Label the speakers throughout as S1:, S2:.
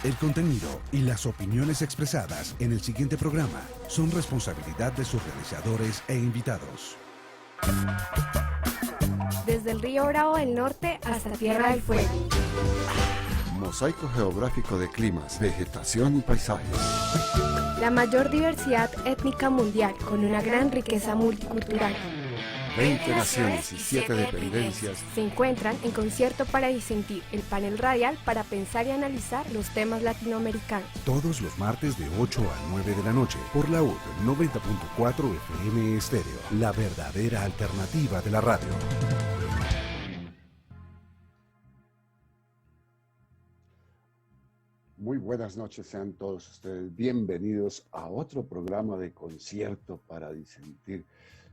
S1: El contenido y las opiniones expresadas en el siguiente programa son responsabilidad de sus realizadores e invitados.
S2: Desde el río Bravo del Norte hasta Tierra del Fuego.
S3: Mosaico geográfico de climas, vegetación y paisajes.
S2: La mayor diversidad étnica mundial con una gran riqueza multicultural.
S3: 20 naciones y 7 dependencias
S2: se encuentran en Concierto para Disentir, el panel radial para pensar y analizar los temas latinoamericanos.
S1: Todos los martes de 8 a 9 de la noche por la UD 90.4 FM Estéreo, la verdadera alternativa de la radio.
S3: Muy buenas noches, sean todos ustedes bienvenidos a otro programa de Concierto para Disentir.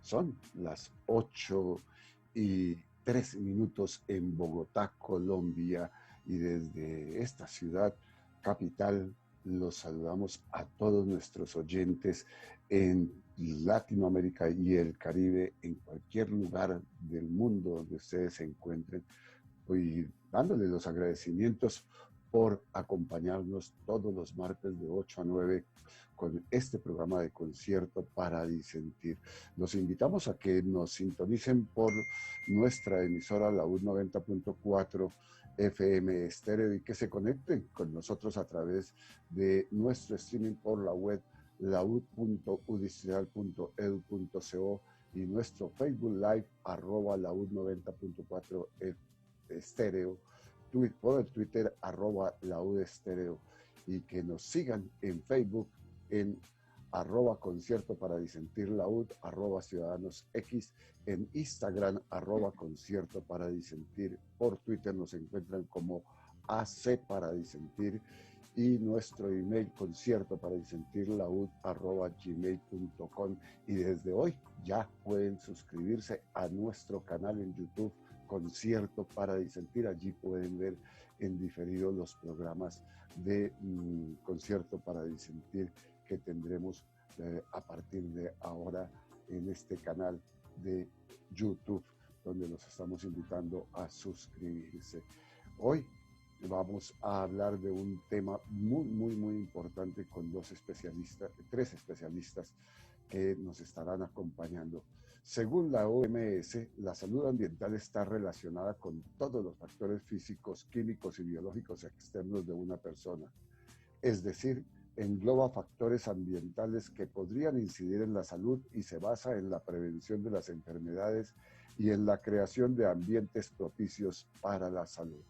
S3: Son las 8:03 en Bogotá, Colombia, y desde esta ciudad capital los saludamos a todos nuestros oyentes en Latinoamérica y el Caribe, en cualquier lugar del mundo donde ustedes se encuentren, y dándoles los agradecimientos por acompañarnos todos los martes de 8 a 9 con este programa de Concierto para Disentir. Los invitamos a que nos sintonicen por nuestra emisora, la UD 90.4 FM Estéreo, y que se conecten con nosotros a través de nuestro streaming por la web laud.udistrital.edu.co y nuestro Facebook Live @laud 90.4 Estéreo, por el Twitter @laudestéreo, y que nos sigan en Facebook en @concierto para disentir laud, @ciudadanosx, en Instagram @concierto para disentir, por Twitter nos encuentran como AC para disentir, y nuestro email concierto para disentir laud @gmail.com. Y desde hoy ya pueden suscribirse a nuestro canal en YouTube Concierto para Disentir. Allí pueden ver en diferido los programas de Concierto para Disentir que tendremos a partir de ahora en este canal de YouTube, donde los estamos invitando a suscribirse. Hoy vamos a hablar de un tema muy importante con tres especialistas que nos estarán acompañando. Según la OMS, la salud ambiental está relacionada con todos los factores físicos, químicos y biológicos externos de una persona. Es decir, engloba factores ambientales que podrían incidir en la salud y se basa en la prevención de las enfermedades y en la creación de ambientes propicios para la salud.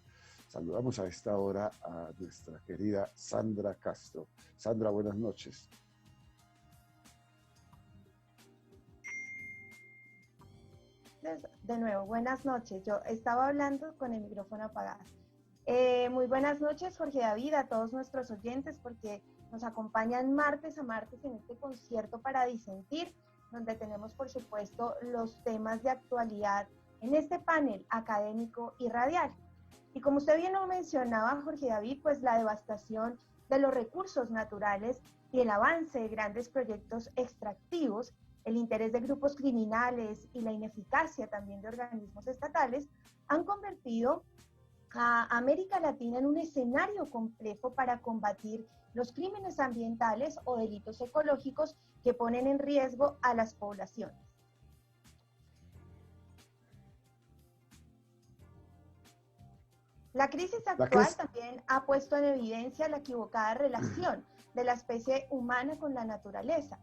S3: Saludamos a esta hora a nuestra querida Sandra Castro. Sandra, buenas noches.
S4: De nuevo, buenas noches. Yo estaba hablando con el micrófono apagado. Muy buenas noches, Jorge David, a todos nuestros oyentes, porque nos acompañan martes a martes en este Concierto para Disentir, donde tenemos, por supuesto, los temas de actualidad en este panel académico y radial. Y como usted bien lo mencionaba, Jorge David, pues la devastación de los recursos naturales y el avance de grandes proyectos extractivos, el interés de grupos criminales y la ineficacia también de organismos estatales han convertido a América Latina en un escenario complejo para combatir los crímenes ambientales o delitos ecológicos que ponen en riesgo a las poblaciones. La crisis actual también ha puesto en evidencia la equivocada relación de la especie humana con la naturaleza.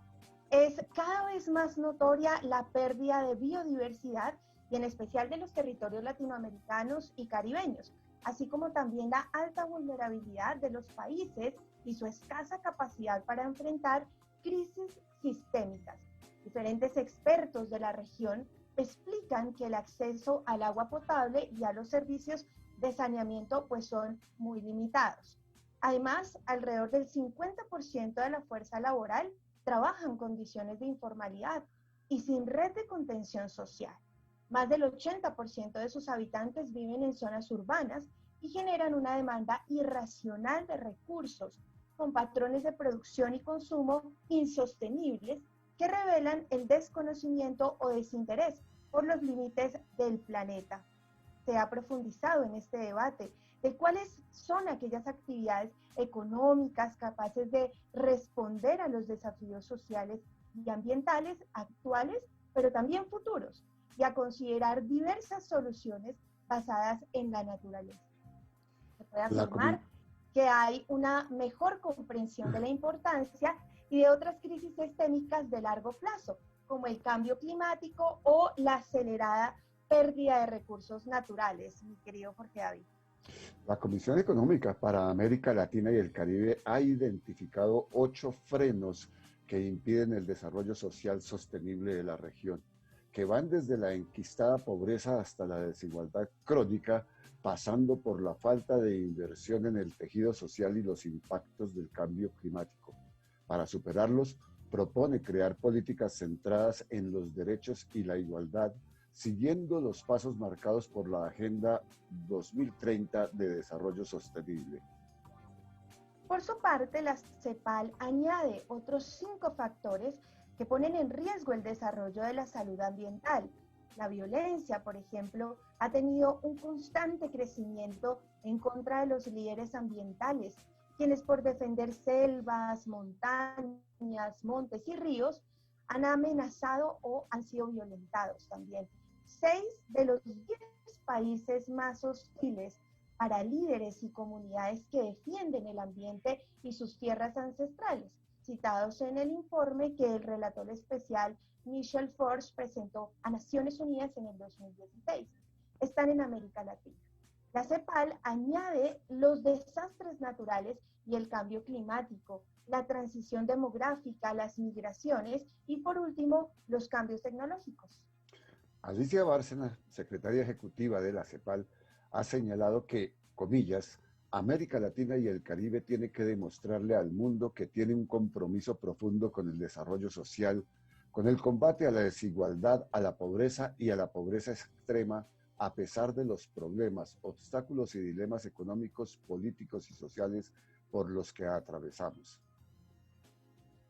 S4: Es cada vez más notoria la pérdida de biodiversidad y en especial de los territorios latinoamericanos y caribeños, así como también la alta vulnerabilidad de los países y su escasa capacidad para enfrentar crisis sistémicas. Diferentes expertos de la región explican que el acceso al agua potable y a los servicios de saneamiento pues son muy limitados. Además, alrededor del 50% de la fuerza laboral trabaja en condiciones de informalidad y sin red de contención social. Más del 80% de sus habitantes viven en zonas urbanas y generan una demanda irracional de recursos, con patrones de producción y consumo insostenibles que revelan el desconocimiento o desinterés por los límites del planeta. se ha profundizado en este debate de cuáles son aquellas actividades económicas capaces de responder a los desafíos sociales y ambientales actuales, pero también futuros, y a considerar diversas soluciones basadas en la naturaleza. Se puede afirmar que hay una mejor comprensión de la importancia y de otras crisis sistémicas de largo plazo, como el cambio climático o la acelerada pérdida de recursos naturales, mi querido Jorge David.
S3: La Comisión Económica para América Latina y el Caribe ha identificado 8 frenos que impiden el desarrollo social sostenible de la región, que van desde la enquistada pobreza hasta la desigualdad crónica, pasando por la falta de inversión en el tejido social y los impactos del cambio climático. Para superarlos, propone crear políticas centradas en los derechos y la igualdad, siguiendo los pasos marcados por la Agenda 2030 de Desarrollo Sostenible.
S4: Por su parte, la CEPAL añade otros 5 factores que ponen en riesgo el desarrollo de la salud ambiental. La violencia, por ejemplo, ha tenido un constante crecimiento en contra de los líderes ambientales, quienes por defender selvas, montañas, montes y ríos han amenazado o han sido violentados también. 6 de los 10 países más hostiles para líderes y comunidades que defienden el ambiente y sus tierras ancestrales, citados en el informe que el relator especial Michel Forge presentó a Naciones Unidas en el 2016. Están en América Latina. La CEPAL añade los desastres naturales y el cambio climático, la transición demográfica, las migraciones y, por último, los cambios tecnológicos.
S3: Alicia Bárcena, secretaria ejecutiva de la CEPAL, ha señalado que, comillas, América Latina y el Caribe tiene que demostrarle al mundo que tiene un compromiso profundo con el desarrollo social, con el combate a la desigualdad, a la pobreza y a la pobreza extrema, a pesar de los problemas, obstáculos y dilemas económicos, políticos y sociales por los que atravesamos.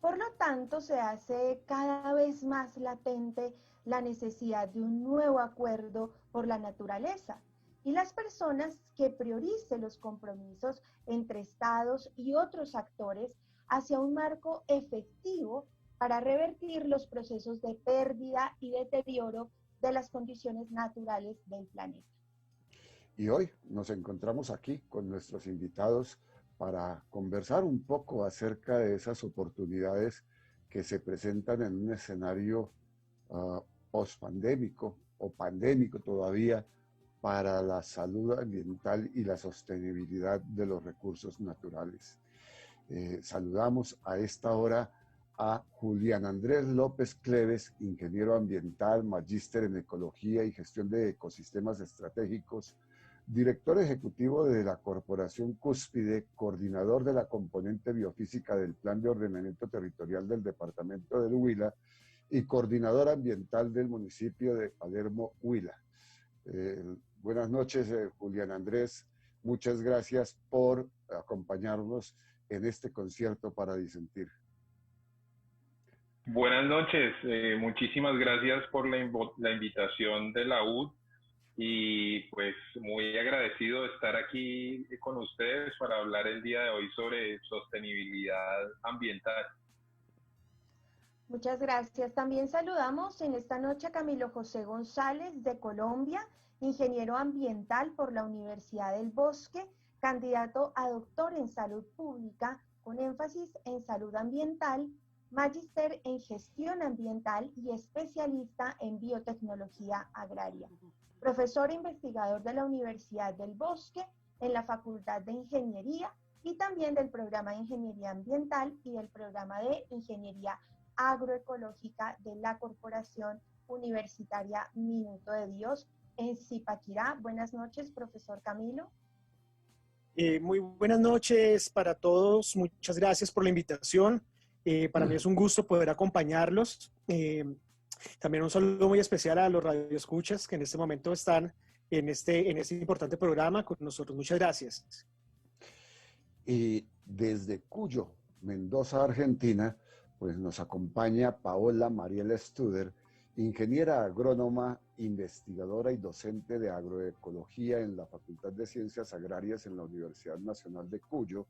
S4: Por lo tanto, se hace cada vez más latente la necesidad de un nuevo acuerdo por la naturaleza y las personas que prioricen los compromisos entre estados y otros actores hacia un marco efectivo para revertir los procesos de pérdida y deterioro de las condiciones naturales del planeta.
S3: Y hoy nos encontramos aquí con nuestros invitados para conversar un poco acerca de esas oportunidades que se presentan en un escenario post-pandémico o pandémico todavía para la salud ambiental y la sostenibilidad de los recursos naturales. Saludamos a esta hora a Julián Andrés López Cleves, ingeniero ambiental, magíster en ecología y gestión de ecosistemas estratégicos, director ejecutivo de la Corporación Cúspide, coordinador de la componente biofísica del Plan de Ordenamiento Territorial del Departamento del Huila y coordinador ambiental del municipio de Palermo, Huila. Buenas noches, Julián Andrés. Muchas gracias por acompañarnos en este concierto para disentir.
S5: Buenas noches. Muchísimas gracias por la invitación de la UD y pues muy agradecido de estar aquí con ustedes para hablar el día de hoy sobre sostenibilidad ambiental.
S4: Muchas gracias. También saludamos en esta noche a Camilo José González de Colombia, ingeniero ambiental por la Universidad del Bosque, candidato a doctor en salud pública con énfasis en salud ambiental, magíster en gestión ambiental y especialista en biotecnología agraria. Profesor e investigador de la Universidad del Bosque en la Facultad de Ingeniería y también del programa de Ingeniería Ambiental y del programa de Ingeniería Agroecológica de la Corporación Universitaria Minuto de Dios en Zipaquirá. Buenas noches, profesor Camilo.
S6: Muy buenas noches para todos. Muchas gracias por la invitación. Para mí es un gusto poder acompañarlos. También un saludo muy especial a los radioescuchas que en este momento están en este importante programa con nosotros. Muchas gracias.
S3: Y desde Cuyo, Mendoza, Argentina, pues nos acompaña Paola Mariela Studer, ingeniera agrónoma investigadora y docente de agroecología en la Facultad de Ciencias Agrarias en la Universidad Nacional de Cuyo.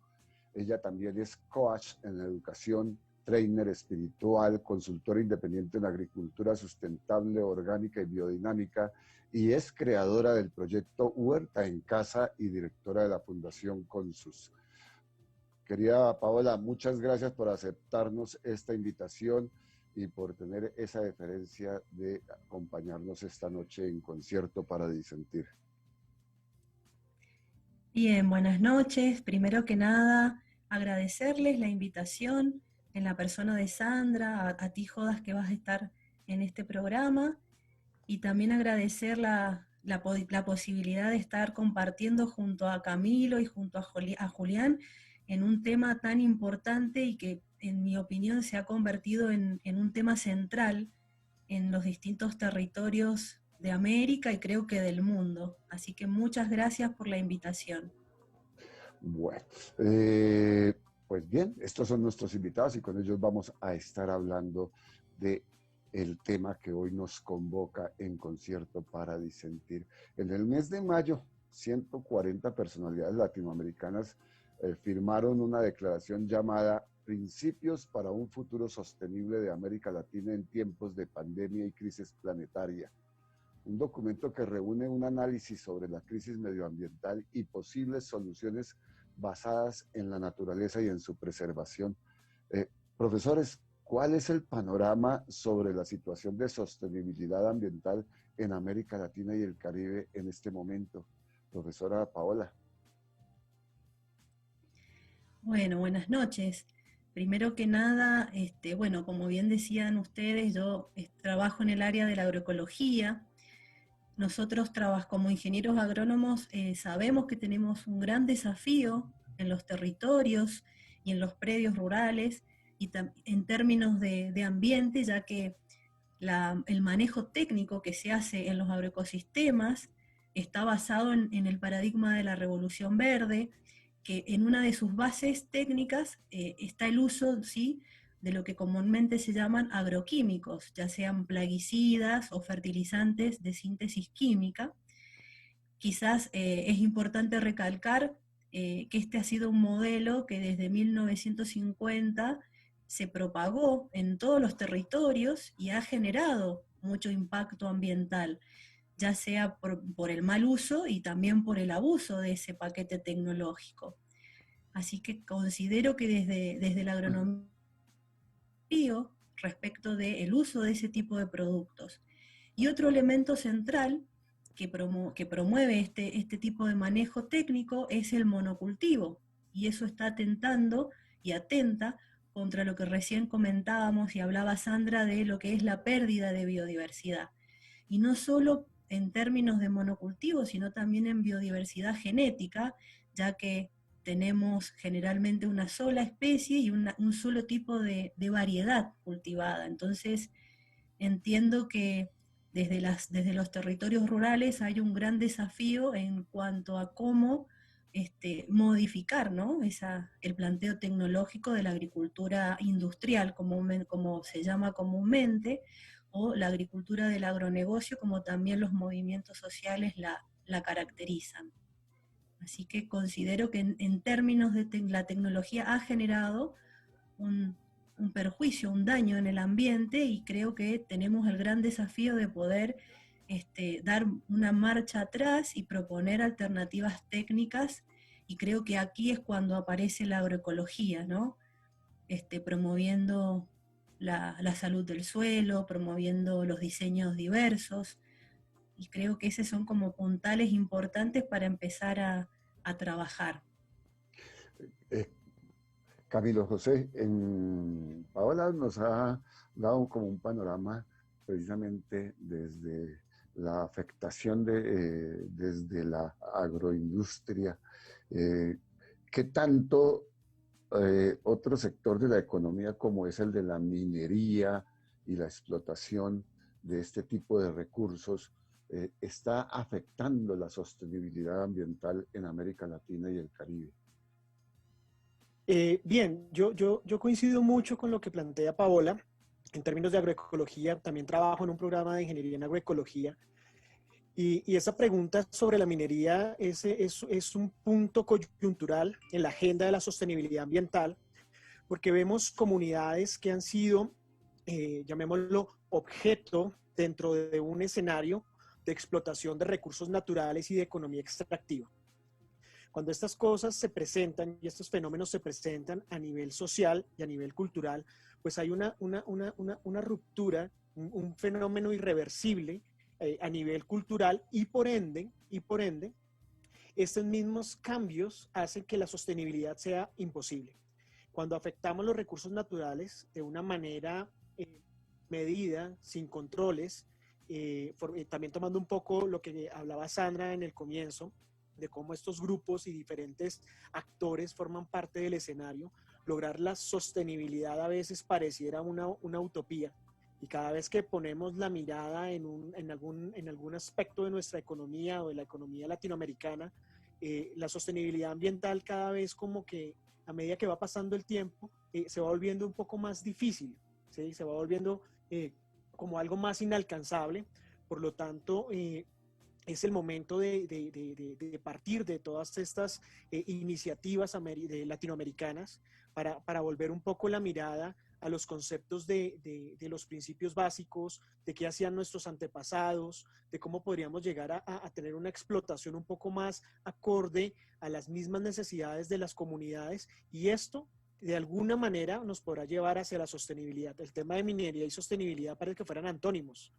S3: Ella también es coach en educación, trainer espiritual, consultora independiente en agricultura sustentable, orgánica y biodinámica, y es creadora del proyecto Huerta en Casa y directora de la Fundación Consus. Querida Paola, muchas gracias por aceptarnos esta invitación y por tener esa deferencia de acompañarnos esta noche en Concierto para Disentir.
S7: Bien, buenas noches. Primero que nada, agradecerles la invitación en la persona de Sandra, a ti, Jodas, que vas a estar en este programa, y también agradecer la posibilidad de estar compartiendo junto a Camilo y junto a Julián en un tema tan importante y que, en mi opinión, se ha convertido en un tema central en los distintos territorios de América y creo que del mundo. Así que muchas gracias por la invitación.
S3: Bueno, pues bien, estos son nuestros invitados y con ellos vamos a estar hablando de el tema que hoy nos convoca en Concierto para Disentir. En el mes de mayo, 140 personalidades latinoamericanas firmaron una declaración llamada Principios para un futuro sostenible de América Latina en tiempos de pandemia y crisis planetaria. Un documento que reúne un análisis sobre la crisis medioambiental y posibles soluciones basadas en la naturaleza y en su preservación. Profesores, ¿cuál es el panorama sobre la situación de sostenibilidad ambiental en América Latina y el Caribe en este momento? Profesora Paola.
S7: Bueno, buenas noches. Primero que nada, bueno, como bien decían ustedes, yo trabajo en el área de la agroecología. Nosotros como ingenieros agrónomos sabemos que tenemos un gran desafío en los territorios y en los predios rurales y en términos de ambiente, ya que el manejo técnico que se hace en los agroecosistemas está basado en el paradigma de la revolución verde, que en una de sus bases técnicas está el uso, ¿sí?, de lo que comúnmente se llaman agroquímicos, ya sean plaguicidas o fertilizantes de síntesis química. Quizás es importante recalcar que este ha sido un modelo que desde 1950 se propagó en todos los territorios y ha generado mucho impacto ambiental, ya sea por el mal uso y también por el abuso de ese paquete tecnológico. Así que considero que desde la agronomía respecto del uso de ese tipo de productos. Y otro elemento central que promueve este tipo de manejo técnico es el monocultivo, y eso está atentando y atenta contra lo que recién comentábamos y hablaba Sandra de lo que es la pérdida de biodiversidad. Y no solo en términos de monocultivo, sino también en biodiversidad genética, ya que tenemos generalmente una sola especie y un solo tipo de variedad cultivada. Entonces, entiendo que desde los territorios rurales hay un gran desafío en cuanto a cómo modificar, ¿no?, el planteo tecnológico de la agricultura industrial, como se llama comúnmente, o la agricultura del agronegocio, como también los movimientos sociales la caracterizan. Así que considero que en términos de la tecnología ha generado un perjuicio, un daño en el ambiente, y creo que tenemos el gran desafío de poder dar una marcha atrás y proponer alternativas técnicas, y creo que aquí es cuando aparece la agroecología, ¿no? Promoviendo la salud del suelo, promoviendo los diseños diversos, y creo que esos son como puntales importantes para empezar a trabajar.
S3: Camilo José, Paola nos ha dado como un panorama precisamente desde la afectación desde la agroindustria. ¿Qué tanto otro sector de la economía como es el de la minería y la explotación de este tipo de recursos está afectando la sostenibilidad ambiental en América Latina y el Caribe?
S6: Bien, yo coincido mucho con lo que plantea Paola en términos de agroecología. También trabajo en un programa de ingeniería en agroecología Y esa pregunta sobre la minería es un punto coyuntural en la agenda de la sostenibilidad ambiental, porque vemos comunidades que han sido, llamémoslo, objeto dentro de un escenario de explotación de recursos naturales y de economía extractiva. Cuando estas cosas se presentan y estos fenómenos se presentan a nivel social y a nivel cultural, pues hay una ruptura, un fenómeno irreversible a nivel cultural y por ende, estos mismos cambios hacen que la sostenibilidad sea imposible. Cuando afectamos los recursos naturales de una manera medida, sin controles, también tomando un poco lo que hablaba Sandra en el comienzo, de cómo estos grupos y diferentes actores forman parte del escenario, lograr la sostenibilidad a veces pareciera una utopía. Y cada vez que ponemos la mirada en algún aspecto de nuestra economía o de la economía latinoamericana, la sostenibilidad ambiental cada vez como que a medida que va pasando el tiempo se va volviendo un poco más difícil, ¿sí? Se va volviendo como algo más inalcanzable. Por lo tanto, es el momento de partir de todas estas iniciativas latinoamericanas para volver un poco la mirada a los conceptos de los principios básicos, de qué hacían nuestros antepasados, de cómo podríamos llegar a tener una explotación un poco más acorde a las mismas necesidades de las comunidades, y esto de alguna manera nos podrá llevar hacia la sostenibilidad. El tema de minería y sostenibilidad parece que fueran antónimos,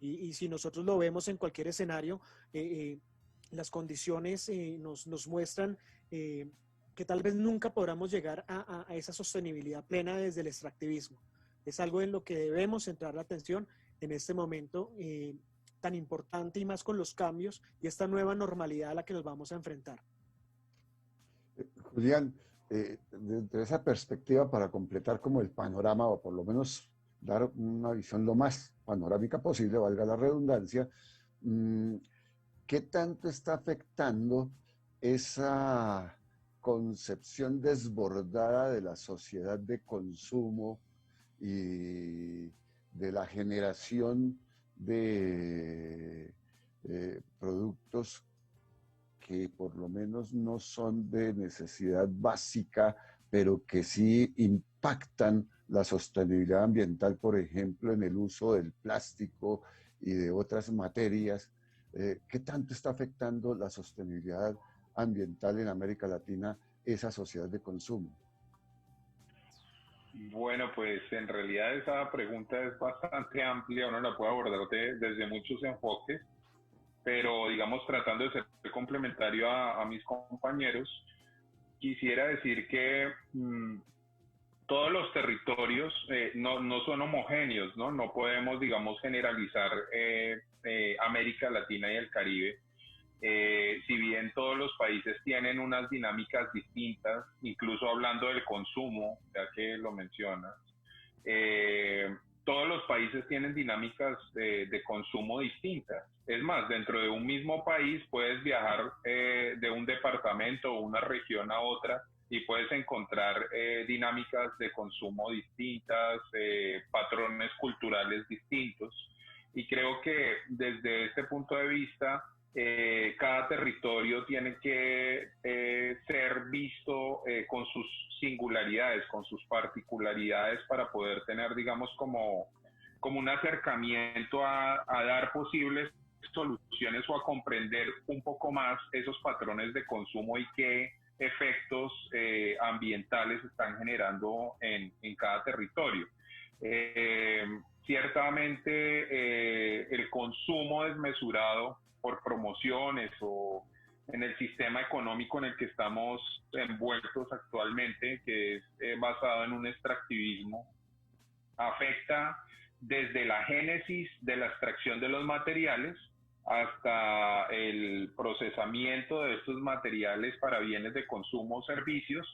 S6: y si nosotros lo vemos en cualquier escenario, las condiciones nos muestran que tal vez nunca podamos llegar a esa sostenibilidad plena desde el extractivismo. Es algo en lo que debemos centrar la atención en este momento tan importante, y más con los cambios y esta nueva normalidad a la que nos vamos a enfrentar.
S3: Julián, desde esa perspectiva, para completar como el panorama, o por lo menos dar una visión lo más panorámica posible, valga la redundancia, ¿qué tanto está afectando esa concepción desbordada de la sociedad de consumo y de la generación de productos que por lo menos no son de necesidad básica, pero que sí impactan la sostenibilidad ambiental, por ejemplo, en el uso del plástico y de otras materias? ¿Qué tanto está afectando la sostenibilidad ambiental en América Latina esa sociedad de consumo?
S5: Bueno, pues en realidad esa pregunta es bastante amplia, uno la puede abordar desde muchos enfoques, pero digamos tratando de ser complementario a mis compañeros, quisiera decir que todos los territorios no son homogéneos, ¿no? No podemos, digamos, generalizar América Latina y el Caribe. Si bien todos los países tienen unas dinámicas distintas, incluso hablando del consumo, ya que lo mencionas, todos los países tienen dinámicas de consumo distintas. Es más, dentro de un mismo país puedes viajar de un departamento o una región a otra y puedes encontrar dinámicas de consumo distintas, patrones culturales distintos. Y creo que desde este punto de vista, cada territorio tiene que ser visto con sus singularidades, con sus particularidades, para poder tener, digamos, como un acercamiento a dar posibles soluciones o a comprender un poco más esos patrones de consumo y qué efectos ambientales están generando en cada territorio. Ciertamente el consumo desmesurado por promociones o en el sistema económico en el que estamos envueltos actualmente, que es basado en un extractivismo, afecta desde la génesis de la extracción de los materiales hasta el procesamiento de estos materiales para bienes de consumo o servicios,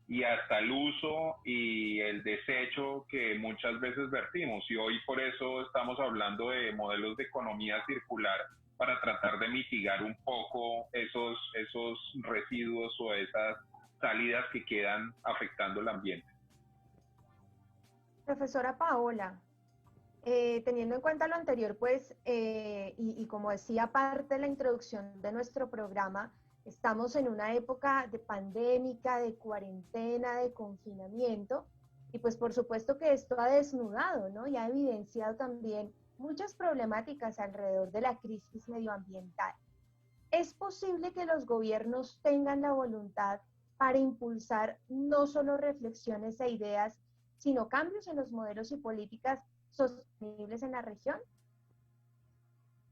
S5: y hasta el uso y el desecho que muchas veces vertimos. Y hoy por eso estamos hablando de modelos de economía circular, para tratar de mitigar un poco esos residuos o esas salidas que quedan afectando el ambiente.
S4: Profesora Paola, Teniendo en cuenta lo anterior, pues, y como decía parte de la introducción de nuestro programa, estamos en una época de pandémica, de cuarentena, de confinamiento, y pues por supuesto que esto ha desnudado, ¿no? Y ha evidenciado también muchas problemáticas alrededor de la crisis medioambiental. ¿Es posible que los gobiernos tengan la voluntad para impulsar no solo reflexiones e ideas, sino cambios en los modelos y políticas sostenibles en la región?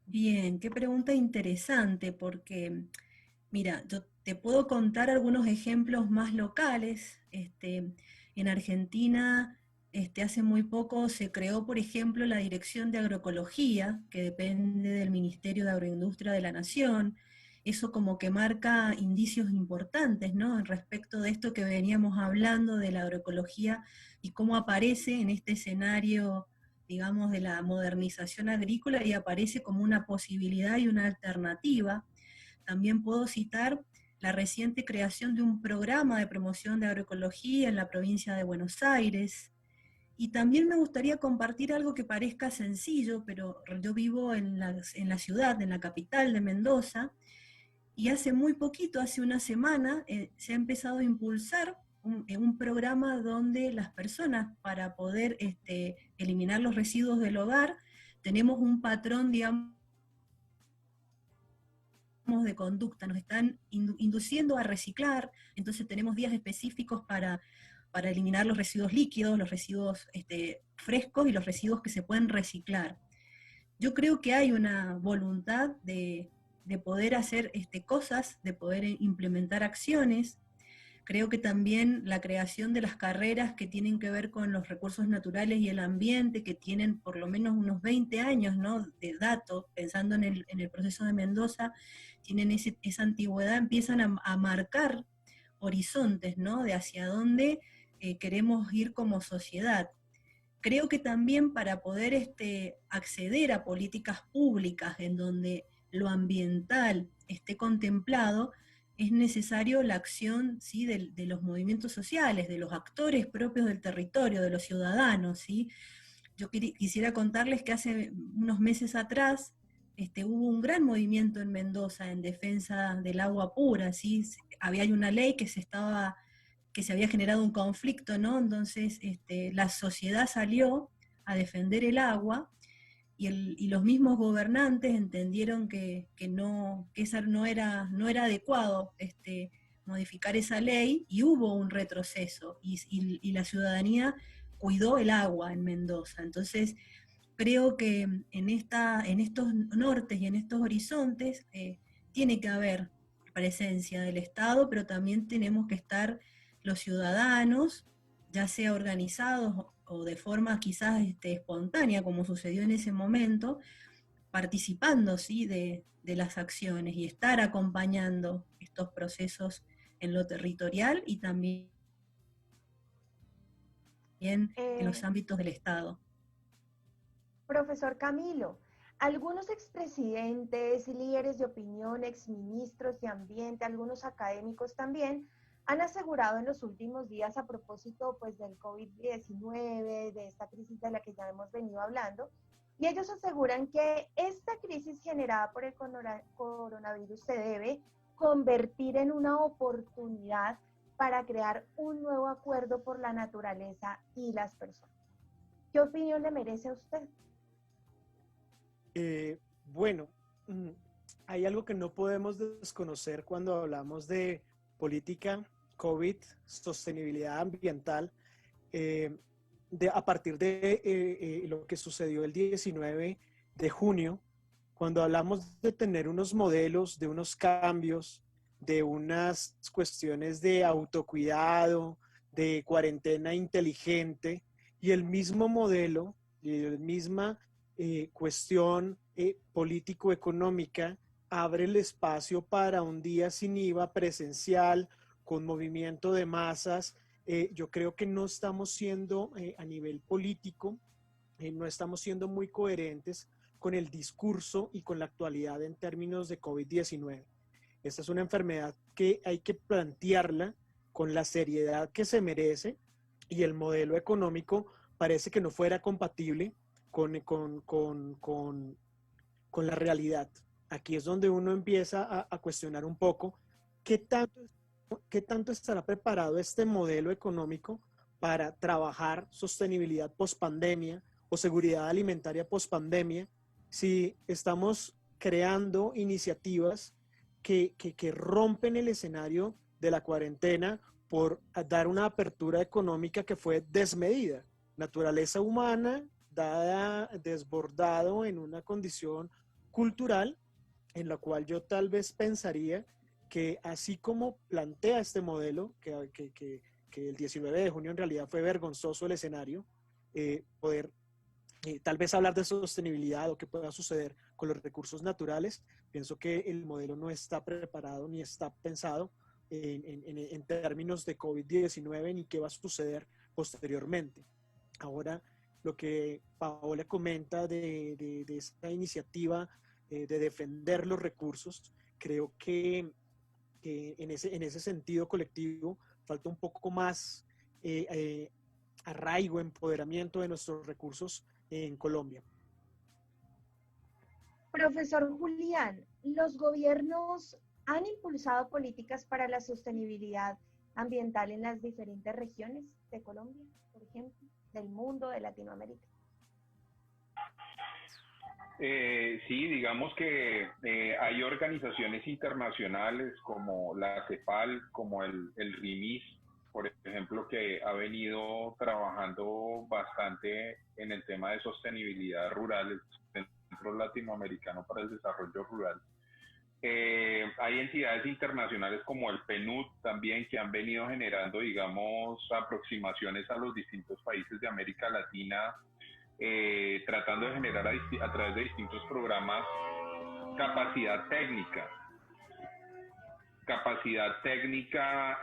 S7: Bien, qué pregunta interesante, porque, mira, yo te puedo contar algunos ejemplos más locales. En Argentina, hace muy poco se creó, por ejemplo, la Dirección de Agroecología, que depende del Ministerio de Agroindustria de la Nación. Eso como que marca indicios importantes, ¿no? Respecto de esto que veníamos hablando de la agroecología y cómo aparece en este escenario, digamos, de la modernización agrícola, y aparece como una posibilidad y una alternativa. También puedo citar la reciente creación de un programa de promoción de agroecología en la provincia de Buenos Aires. Y también me gustaría compartir algo que parezca sencillo, pero yo vivo en la ciudad, en la capital de Mendoza, y hace muy poquito, hace una semana, se ha empezado a impulsar un programa donde las personas, para poder eliminar los residuos del hogar, tenemos un patrón, digamos, de conducta, nos están induciendo a reciclar. Entonces tenemos días específicos para eliminar los residuos líquidos, los residuos frescos y los residuos que se pueden reciclar. Yo creo que hay una voluntad de poder hacer cosas, de poder implementar acciones. Creo que también la creación de las carreras que tienen que ver con los recursos naturales y el ambiente, que tienen por lo menos unos 20 años, ¿no?, de dato, pensando en el proceso de Mendoza, tienen esa antigüedad, empiezan a marcar horizontes, ¿no?, de hacia dónde queremos ir como sociedad. Creo que también para poder acceder a políticas públicas en donde lo ambiental esté contemplado, es necesario la acción, ¿sí?, de los movimientos sociales, de los actores propios del territorio, de los ciudadanos, ¿sí? Yo quisiera contarles que hace unos meses atrás hubo un gran movimiento en Mendoza en defensa del agua pura, ¿sí? Había una ley que se había generado un conflicto, ¿no? Entonces la sociedad salió a defender el agua, y los mismos gobernantes entendieron que esa no era adecuado modificar esa ley, y hubo un retroceso, y la ciudadanía cuidó el agua en Mendoza. Entonces creo que en estos nortes y en estos horizontes tiene que haber presencia del Estado, pero también tenemos que estar los ciudadanos, ya sea organizados o de forma quizás espontánea, como sucedió en ese momento, participando, ¿sí?, de las acciones, y estar acompañando estos procesos en lo territorial y también en los ámbitos del Estado.
S4: Profesor Camilo, algunos expresidentes, líderes de opinión, exministros de ambiente, algunos académicos también, han asegurado en los últimos días, a propósito pues del COVID-19, de esta crisis de la que ya hemos venido hablando, y ellos aseguran que esta crisis generada por el coronavirus se debe convertir en una oportunidad para crear un nuevo acuerdo por la naturaleza y las personas. ¿Qué opinión le merece a usted?
S6: Bueno, hay algo que no podemos desconocer cuando hablamos de política COVID, sostenibilidad ambiental, a partir de lo que sucedió el 19 de junio, cuando hablamos de tener unos modelos, de unos cambios, de unas cuestiones de autocuidado, de cuarentena inteligente, y el mismo modelo, y la misma cuestión político-económica abre el espacio para un día sin IVA presencial, con movimiento de masas. Yo creo que no estamos siendo, a nivel político, no estamos siendo muy coherentes con el discurso y con la actualidad en términos de COVID-19. Esta es una enfermedad que hay que plantearla con la seriedad que se merece, y el modelo económico parece que no fuera compatible con la realidad. Aquí es donde uno empieza a cuestionar un poco qué tanto, qué tanto estará preparado este modelo económico para trabajar sostenibilidad post-pandemia o seguridad alimentaria post-pandemia, si estamos creando iniciativas que rompen el escenario de la cuarentena por dar una apertura económica que fue desmedida. Naturaleza humana, dada, desbordado en una condición cultural en la cual yo tal vez pensaría que así como plantea este modelo, que el 19 de junio en realidad fue vergonzoso el escenario, poder tal vez hablar de sostenibilidad o qué pueda suceder con los recursos naturales, pienso que el modelo no está preparado ni está pensado en términos de COVID-19 ni qué va a suceder posteriormente. Ahora, lo que Paola comenta de esta iniciativa de defender los recursos, creo que en ese sentido colectivo falta un poco más arraigo, empoderamiento de nuestros recursos en Colombia.
S4: Profesor Julián, ¿los gobiernos han impulsado políticas para la sostenibilidad ambiental en las diferentes regiones de Colombia, por ejemplo, del mundo, de Latinoamérica?
S5: Sí, digamos que hay organizaciones internacionales como la CEPAL, como el RIMIS, por ejemplo, que ha venido trabajando bastante en el tema de sostenibilidad rural, el Centro Latinoamericano para el Desarrollo Rural. Hay entidades internacionales como el PNUD también que han venido generando, digamos, aproximaciones a los distintos países de América Latina, tratando de generar a través de distintos programas capacidad técnica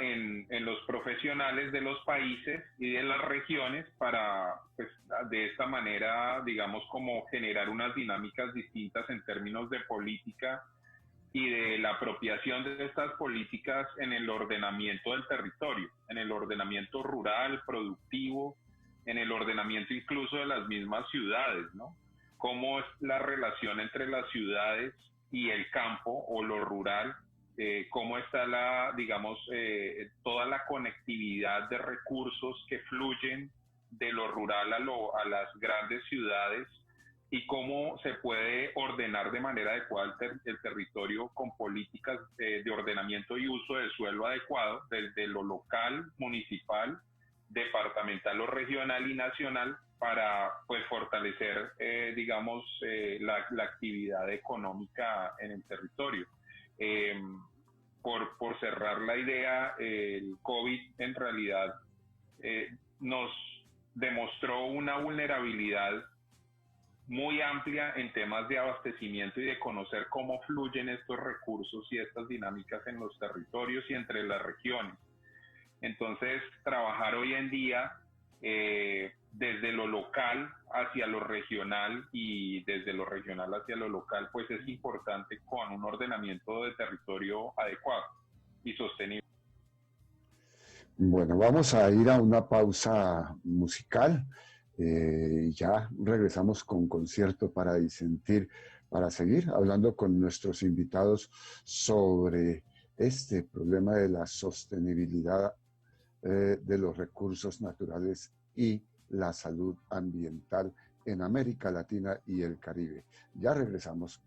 S5: en los profesionales de los países y de las regiones para, pues, de esta manera, digamos, como generar unas dinámicas distintas en términos de política y de la apropiación de estas políticas en el ordenamiento del territorio, en el ordenamiento rural, productivo, en el ordenamiento incluso de las mismas ciudades, ¿no? Cómo es la relación entre las ciudades y el campo o lo rural, cómo está digamos, toda la conectividad de recursos que fluyen de lo rural a las grandes ciudades y cómo se puede ordenar de manera adecuada el territorio con políticas de ordenamiento y uso del suelo adecuado, desde lo local, municipal, departamental o regional y nacional, para, pues, fortalecer, digamos, la actividad económica en el territorio. Por cerrar la idea, el COVID en realidad nos demostró una vulnerabilidad muy amplia en temas de abastecimiento y de conocer cómo fluyen estos recursos y estas dinámicas en los territorios y entre las regiones. Entonces, trabajar hoy en día desde lo local hacia lo regional y desde lo regional hacia lo local, pues es importante con un ordenamiento de territorio adecuado y sostenible.
S3: Bueno, vamos a ir a una pausa musical. Ya regresamos con Concierto para Disentir, para seguir hablando con nuestros invitados sobre este problema de la sostenibilidad de los recursos naturales y la salud ambiental en América Latina y el Caribe. Ya regresamos.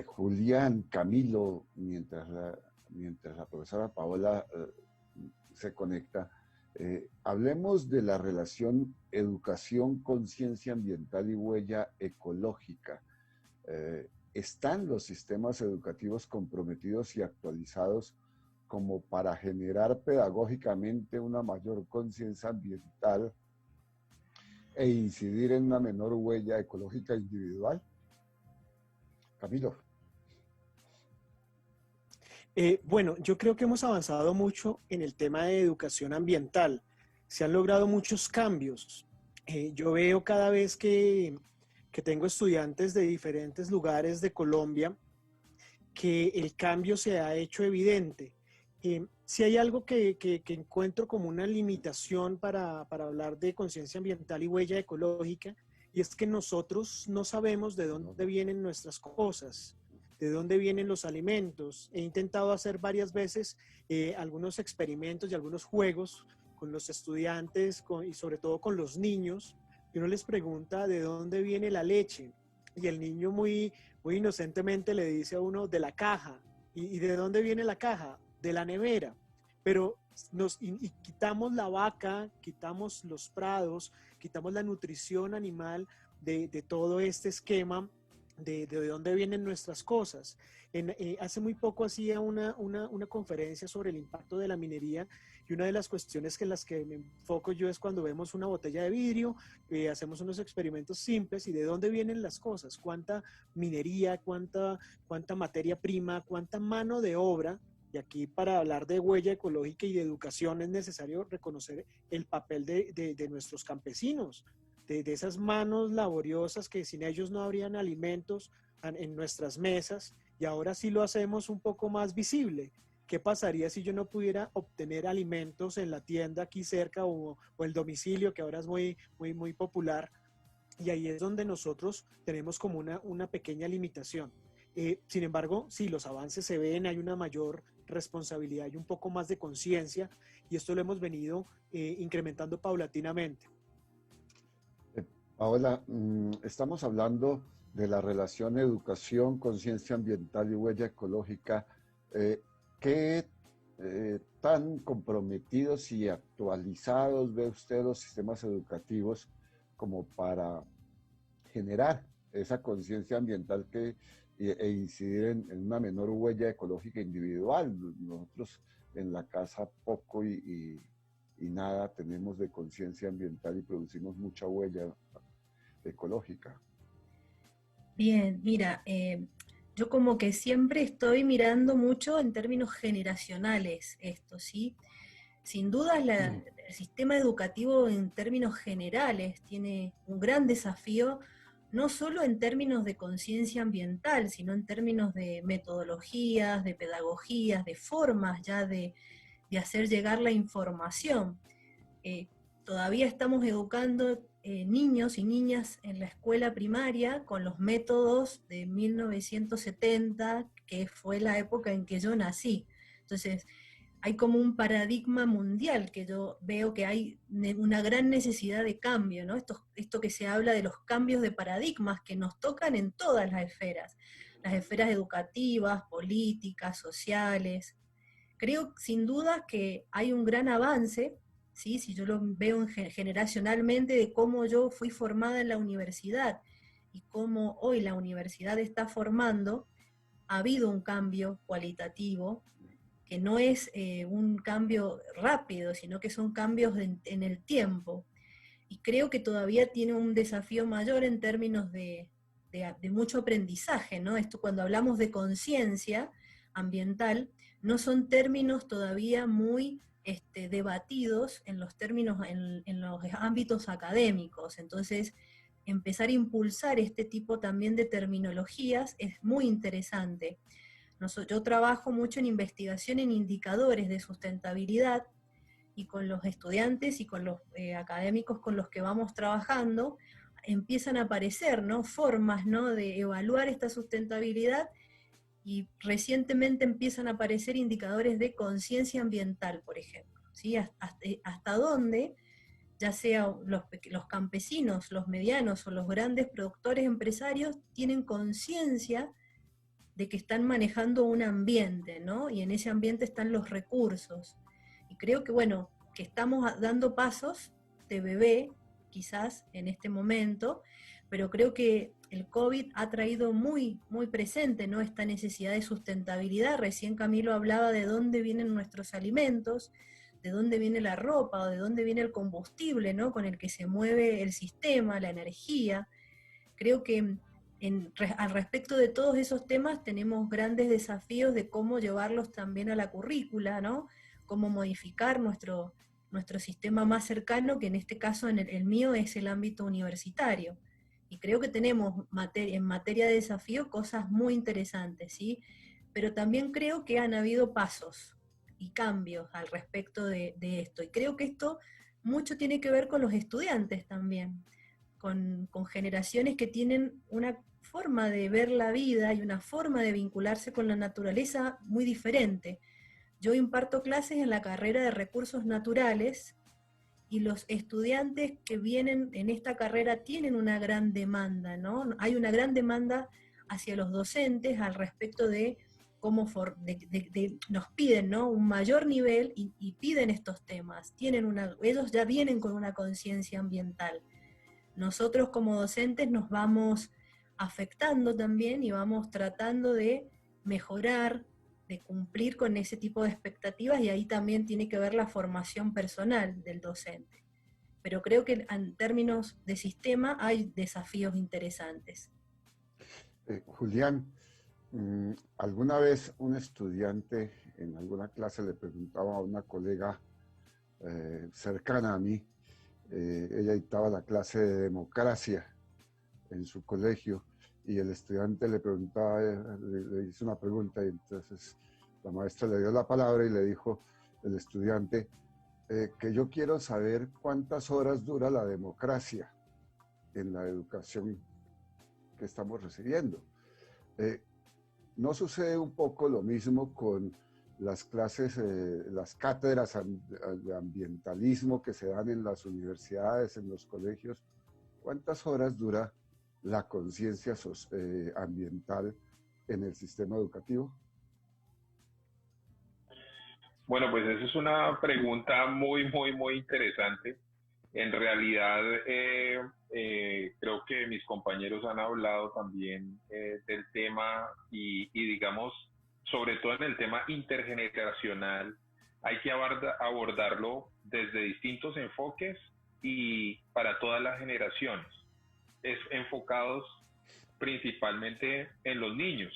S3: Julián, Camilo, mientras la profesora Paola se conecta, hablemos de la relación educación, conciencia ambiental y huella ecológica. ¿Están los sistemas educativos comprometidos y actualizados como para generar pedagógicamente una mayor conciencia ambiental e incidir en una menor huella ecológica individual? Camilo.
S6: Bueno, yo creo que hemos avanzado mucho en el tema de educación ambiental. Se han logrado muchos cambios. Yo veo cada vez que tengo estudiantes de diferentes lugares de Colombia que el cambio se ha hecho evidente. Si hay algo que encuentro como una limitación para hablar de conciencia ambiental y huella ecológica, y es que nosotros no sabemos de dónde vienen nuestras cosas, de dónde vienen los alimentos. He intentado hacer varias veces algunos experimentos y algunos juegos con los estudiantes y sobre todo con los niños, y uno les pregunta de dónde viene la leche, y el niño muy inocentemente le dice a uno de la caja. ¿Y de dónde viene la caja? De la nevera. Pero y quitamos la vaca, quitamos los prados, quitamos la nutrición animal de todo este esquema de dónde vienen nuestras cosas. Hace muy poco hacía una conferencia sobre el impacto de la minería, y una de las cuestiones en las que me enfoco yo es cuando vemos una botella de vidrio, hacemos unos experimentos simples y de dónde vienen las cosas, cuánta minería, cuánta materia prima, cuánta mano de obra. Y aquí, para hablar de huella ecológica y de educación, es necesario reconocer el papel de nuestros campesinos, de esas manos laboriosas que sin ellos no habrían alimentos en nuestras mesas, y ahora sí lo hacemos un poco más visible. ¿Qué pasaría si yo no pudiera obtener alimentos en la tienda aquí cerca o el domicilio, que ahora es muy popular? Y ahí es donde nosotros tenemos como una pequeña limitación. Sin embargo, sí, los avances se ven, hay una mayor responsabilidad y un poco más de conciencia, y esto lo hemos venido incrementando paulatinamente.
S3: Paola, estamos hablando de la relación educación, conciencia ambiental y huella ecológica. ¿Qué tan comprometidos y actualizados ve usted los sistemas educativos como para generar esa conciencia ambiental e incidir en una menor huella ecológica individual? Nosotros en la casa poco y nada tenemos de conciencia ambiental y producimos mucha huella ecológica.
S7: Bien, mira, yo como que siempre estoy mirando mucho en términos generacionales esto, ¿sí? Sin duda el sistema educativo en términos generales tiene un gran desafío, no solo en términos de conciencia ambiental, sino en términos de metodologías, de pedagogías, de formas ya de hacer llegar la información. Todavía estamos educando niños y niñas en la escuela primaria con los métodos de 1970, que fue la época en que yo nací. Entonces, hay como un paradigma mundial que yo veo que hay una gran necesidad de cambio, ¿no? Esto que se habla de los cambios de paradigmas que nos tocan en todas las esferas educativas, políticas, sociales. Creo sin duda que hay un gran avance, ¿sí? Si yo lo veo generacionalmente, de cómo yo fui formada en la universidad y cómo hoy la universidad está formando, ha habido un cambio cualitativo, que no es un cambio rápido, sino que son cambios en el tiempo. Y creo que todavía tiene un desafío mayor en términos de mucho aprendizaje, ¿no? Esto, cuando hablamos de conciencia ambiental, no son términos todavía muy debatidos en los términos, en los ámbitos académicos. Entonces, empezar a impulsar este tipo también de terminologías es muy interesante. Yo trabajo mucho en investigación en indicadores de sustentabilidad, y con los estudiantes y con los académicos con los que vamos trabajando, empiezan a aparecer, ¿no?, formas, ¿no?, de evaluar esta sustentabilidad, y recientemente empiezan a aparecer indicadores de conciencia ambiental, por ejemplo, ¿sí? Hasta dónde ya sea los campesinos, los medianos o los grandes productores empresarios, tienen conciencia de que están manejando un ambiente, ¿no? Y en ese ambiente están los recursos. Y creo que, bueno, que estamos dando pasos de bebé, quizás en este momento, pero creo que el COVID ha traído muy, muy presente, ¿no?, esta necesidad de sustentabilidad. Recién Camilo hablaba de dónde vienen nuestros alimentos, de dónde viene la ropa, o de dónde viene el combustible, ¿no?, con el que se mueve el sistema, la energía. Creo que al respecto de todos esos temas tenemos grandes desafíos de cómo llevarlos también a la currícula, ¿no?, cómo modificar nuestro sistema más cercano, que en este caso el mío es el ámbito universitario. Y creo que tenemos en materia de desafío cosas muy interesantes, ¿sí? Pero también creo que han habido pasos y cambios al respecto de esto. Y creo que esto mucho tiene que ver con los estudiantes también, con generaciones que tienen una forma de ver la vida y una forma de vincularse con la naturaleza muy diferente. Yo imparto clases en la carrera de recursos naturales, y los estudiantes que vienen en esta carrera tienen una gran demanda, ¿no? Hay una gran demanda hacia los docentes al respecto de cómo nos piden, ¿no?, un mayor nivel y piden estos temas. Ellos ya vienen con una conciencia ambiental. Nosotros como docentes nos vamos afectando también y vamos tratando de mejorar, de cumplir con ese tipo de expectativas, y ahí también tiene que ver la formación personal del docente. Pero creo que en términos de sistema hay desafíos interesantes.
S3: Julián, alguna vez un estudiante en alguna clase le preguntaba a una colega cercana a mí, ella dictaba la clase de democracia en su colegio, y el estudiante le preguntaba, le hizo una pregunta, y entonces la maestra le dio la palabra y le dijo el estudiante que yo quiero saber cuántas horas dura la democracia en la educación que estamos recibiendo. ¿No sucede un poco lo mismo con las clases, las cátedras de ambientalismo que se dan en las universidades, en los colegios? ¿Cuántas horas dura la conciencia ambiental en el sistema educativo?
S5: Bueno, pues esa es una pregunta muy, muy, muy interesante. En realidad, creo que mis compañeros han hablado también del tema y digamos, sobre todo en el tema intergeneracional, hay que abordarlo desde distintos enfoques y para todas las generaciones. Enfocados principalmente en los niños,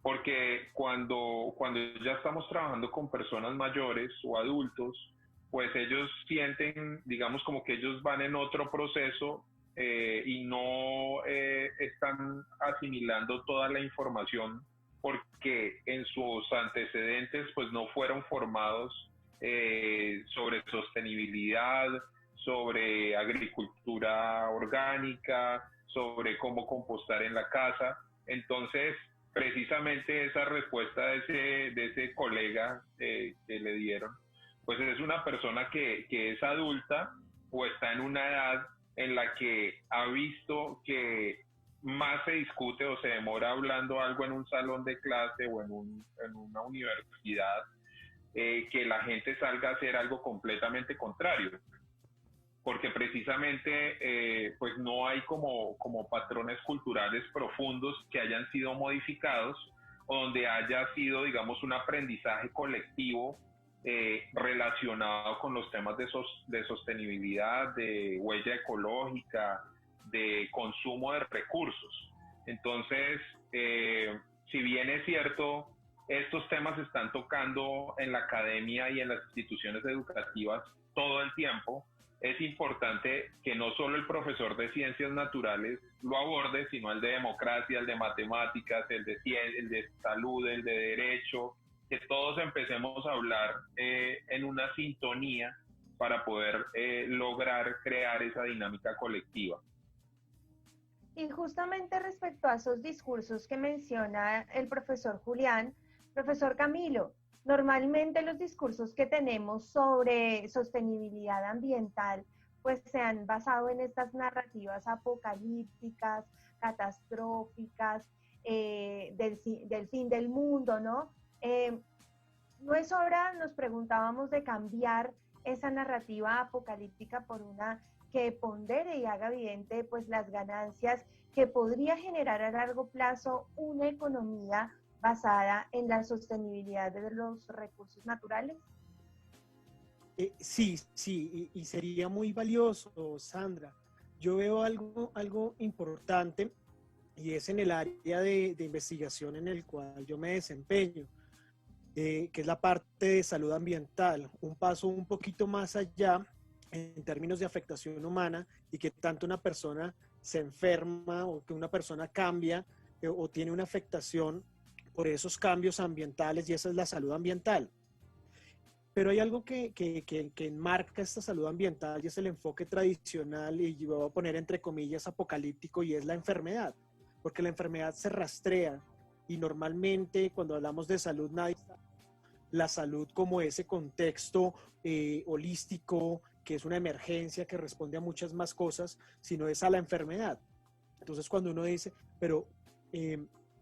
S5: porque cuando ya estamos trabajando con personas mayores o adultos, pues ellos sienten, digamos, como que ellos van en otro proceso y no están asimilando toda la información, porque en sus antecedentes pues no fueron formados sobre sostenibilidad, sobre agricultura orgánica, sobre cómo compostar en la casa. Entonces, precisamente esa respuesta de ese colega que le dieron, pues es una persona que es adulta o está en una edad en la que ha visto que más se discute o se demora hablando algo en un salón de clase o en una universidad, que la gente salga a hacer algo completamente contrario. Porque precisamente pues no hay como patrones culturales profundos que hayan sido modificados, o donde haya sido, digamos, un aprendizaje colectivo relacionado con los temas de sostenibilidad, de huella ecológica, de consumo de recursos. Entonces, si bien es cierto, estos temas se están tocando en la academia y en las instituciones educativas todo el tiempo, es importante que no solo el profesor de ciencias naturales lo aborde, sino el de democracia, el de matemáticas, el de salud, el de derecho, que todos empecemos a hablar en una sintonía para poder lograr crear esa dinámica colectiva.
S4: Y justamente respecto a esos discursos que menciona el profesor Julián, profesor Camilo, normalmente los discursos que tenemos sobre sostenibilidad ambiental, pues se han basado en estas narrativas apocalípticas, catastróficas, del fin del mundo, ¿no? No es hora, nos preguntábamos, de cambiar esa narrativa apocalíptica por una que pondere y haga evidente pues las ganancias que podría generar a largo plazo una economía basada en la sostenibilidad de los recursos naturales.
S6: Sí, y sería muy valioso, Sandra. Yo veo algo importante, y es en el área de investigación en el cual yo me desempeño, que es la parte de salud ambiental, un paso un poquito más allá en términos de afectación humana, y que tanto una persona se enferma o que una persona cambia o tiene una afectación por esos cambios ambientales, y esa es la salud ambiental. Pero hay algo que enmarca esta salud ambiental, y es el enfoque tradicional, y yo voy a poner entre comillas apocalíptico, y es la enfermedad, porque la enfermedad se rastrea, y normalmente cuando hablamos de salud, nadie está la salud como ese contexto holístico, que es una emergencia que responde a muchas más cosas, sino es a la enfermedad. Entonces cuando uno dice, pero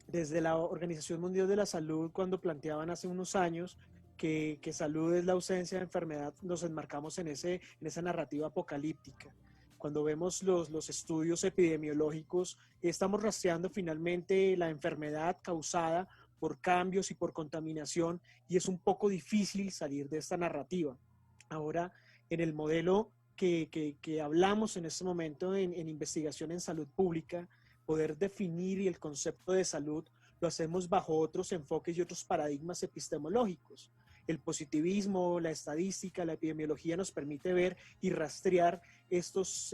S6: desde la Organización Mundial de la Salud, cuando planteaban hace unos años que salud es la ausencia de enfermedad, nos enmarcamos en esa narrativa apocalíptica. Cuando vemos los estudios epidemiológicos, estamos rastreando finalmente la enfermedad causada por cambios y por contaminación, y es un poco difícil salir de esta narrativa. Ahora, en el modelo que hablamos en este momento en investigación en salud pública, poder definir el concepto de salud lo hacemos bajo otros enfoques y otros paradigmas epistemológicos. El positivismo, la estadística, la epidemiología nos permite ver y rastrear estas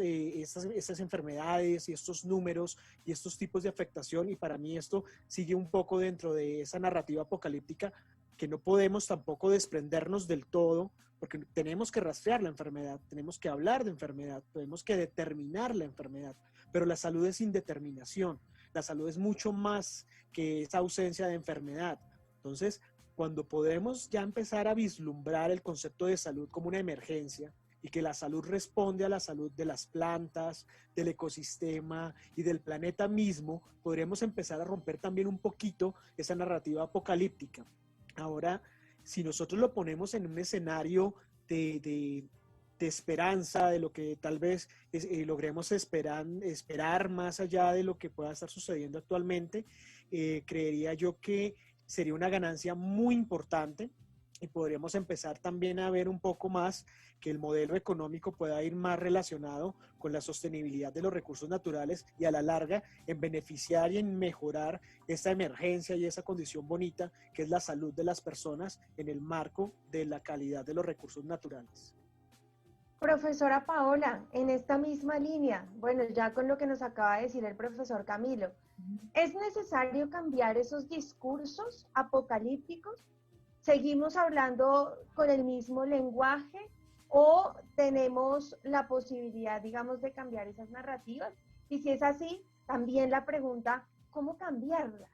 S6: enfermedades y estos números y estos tipos de afectación, y para mí esto sigue un poco dentro de esa narrativa apocalíptica, que no podemos tampoco desprendernos del todo, porque tenemos que rastrear la enfermedad, tenemos que hablar de enfermedad, tenemos que determinar la enfermedad, pero la salud es indeterminación, la salud es mucho más que esa ausencia de enfermedad. Entonces, cuando podemos ya empezar a vislumbrar el concepto de salud como una emergencia, y que la salud responde a la salud de las plantas, del ecosistema y del planeta mismo, podremos empezar a romper también un poquito esa narrativa apocalíptica. Ahora, si nosotros lo ponemos en un escenario de esperanza, de lo que tal vez logremos esperar más allá de lo que pueda estar sucediendo actualmente, creería yo que sería una ganancia muy importante, y podríamos empezar también a ver un poco más que el modelo económico pueda ir más relacionado con la sostenibilidad de los recursos naturales, y a la larga en beneficiar y en mejorar esta emergencia y esa condición bonita que es la salud de las personas en el marco de la calidad de los recursos naturales.
S4: Profesora Paola, en esta misma línea, bueno, ya con lo que nos acaba de decir el profesor Camilo, ¿es necesario cambiar esos discursos apocalípticos? ¿Seguimos hablando con el mismo lenguaje o tenemos la posibilidad, digamos, de cambiar esas narrativas? Y si es así, también la pregunta, ¿cómo cambiarlas?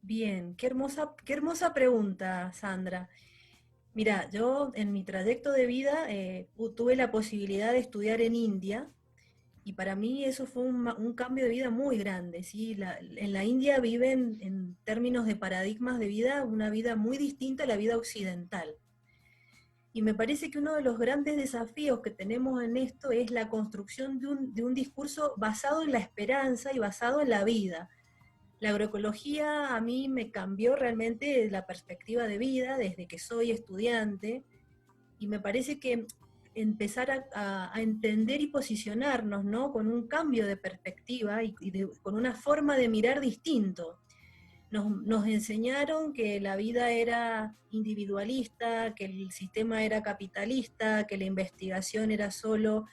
S7: Bien, qué hermosa pregunta, Sandra. Mira, yo en mi trayecto de vida tuve la posibilidad de estudiar en India, y para mí eso fue un cambio de vida muy grande, ¿sí? En la India viven, en términos de paradigmas de vida, una vida muy distinta a la vida occidental. Y me parece que uno de los grandes desafíos que tenemos en esto es la construcción de un discurso basado en la esperanza y basado en la vida. La agroecología a mí me cambió realmente la perspectiva de vida desde que soy estudiante, y me parece que empezar a entender y posicionarnos, ¿no?, con un cambio de perspectiva con una forma de mirar distinto. Nos enseñaron que la vida era individualista, que el sistema era capitalista, que la investigación era solo